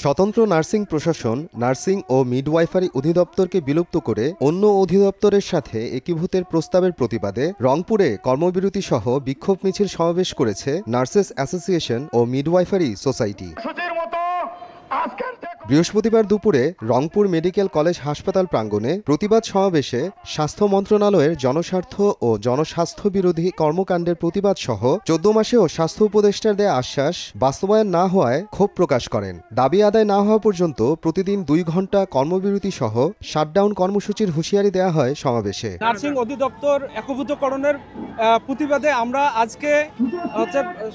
স্বতন্ত্র নার্সিং প্রশাসন নার্সিং ও মিডওয়াইফারি অধিদপ্তরকে বিলুপ্ত করে অন্য অধিদপ্তরের সাথে একীভূতের প্রস্তাবের প্রতিবাদে রংপুরে কর্মবিরতি সহ বিক্ষোভ মিছিল সমাবেশ করেছে নার্সেস অ্যাসোসিয়েশন ও মিডওয়াইফারি সোসাইটি। বৃহস্পতিবার দুপুরে রংপুর মেডিকেল কলেজ হাসপাতাল প্রাঙ্গণে প্রতিবাদ সমাবেশে স্বাস্থ্য মন্ত্রণালয়ের জনস্বার্থ ও জনস্বাস্থ্য বিরোধী কর্মকাণ্ডের প্রতিবাদ সহ 14 মাসেও স্বাস্থ্য উপদেষ্টার দেয়া আশ্বাস বাস্তবায়ন না হওয়ায় ক্ষোভ প্রকাশ করেন। দাবি আদায় না হওয়া পর্যন্ত প্রতিদিন 2 ঘণ্টা কর্মবিরতি সহ শাটডাউন কর্মসূচির হুঁশিয়ারি দেওয়া হয় সমাবেশে। নার্সিং অধিদপ্তর একীভূতকরণের প্রতিবাদে আমরা আজকে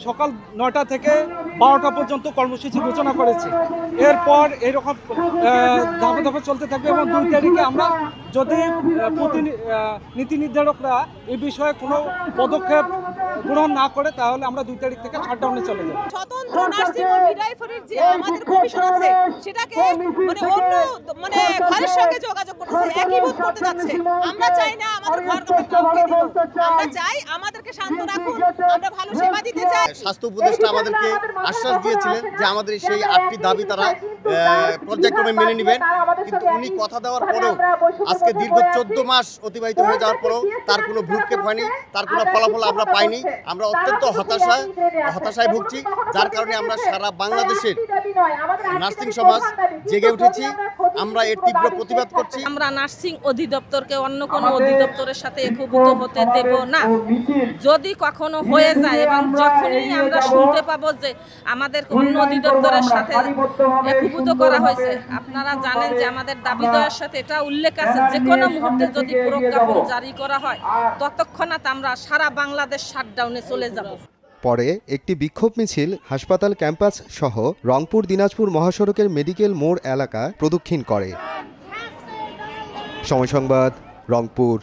সকাল 9টা থেকে 12টা পর্যন্ত কর্মসূচি ঘোষণা করেছি। এরপর এইরকম ধাপে ধাপে চলতে থাকবে এবং 2 তারিখে আমরা যদি নীতি নির্ধারকরা এই বিষয়ে কোনো পদক্ষেপ গ্রহণ না করে তাহলে আমরা 2 তারিখ থেকে শাটডাউনে চলে যাব। স্বতন্ত্র নার্সিং ও মিডওয়াইফারির যে আমাদের কমিশন আছে সেটাকে অন্য ঘরের সঙ্গে যোগাযোগ করতেছে, একীভূত করতে যাচ্ছে। আমরা চাই না আমাদের ঘর কাউকে দিব, আমরা চাই আমাদেরকে শান্ত রাখুন, আমরা ভালো সেবা দিতে চাই। স্বাস্থ্য উপদেষ্টা আমাদেরকে আশ্বাস দিয়েছিলেন যে আমাদের সেই 8টি দাবি তারা পর্যায়ক্রমে মেনে নেবেন, কিন্তু উনি কথা দেওয়ার পরেও আজকে দীর্ঘ 14 মাস অতিবাহিত হয়ে যাওয়ার পরেও তার কোনো ভ্রুক্ষেপ হয়নি, তার কোনো ফলাফল আমরা পাইনি। আমরা অত্যন্ত হতাশায় ভুগছি, যার কারণে আমরা সারা বাংলাদেশের নার্সিং সমাজ জেগে উঠেছি। আমরা এর তীব্র প্রতিবাদ করছি। আমরা নার্সিং অধিদপ্তরকে অন্য কোনো অধিদপ্তরের সাথে একীভূত হতে দেব না। যদি কখনো হয়ে যায় এবং যখনই আমরা শুনতে পাবো যে আমাদের অন্য অধিদপ্তরের সাথে একীভূত করা হয়েছে, আপনারা জানেন যে আমাদের দাবি দেওয়ার সাথে এটা উল্লেখ আছে যে কোনো মুহূর্তে যদি প্রজ্ঞাপন জারি করা হয় ততক্ষণাৎ আমরা সারা বাংলাদেশ শাটডাউনে চলে যাব। পরে একটি বিক্ষোভ মিছিল হাসপাতাল ক্যাম্পাস সহ রংপুর দিনাজপুর মহাসড়কের মেডিকেল মোড় এলাকা প্রদক্ষিণ করে। সময় সংবাদ, রংপুর।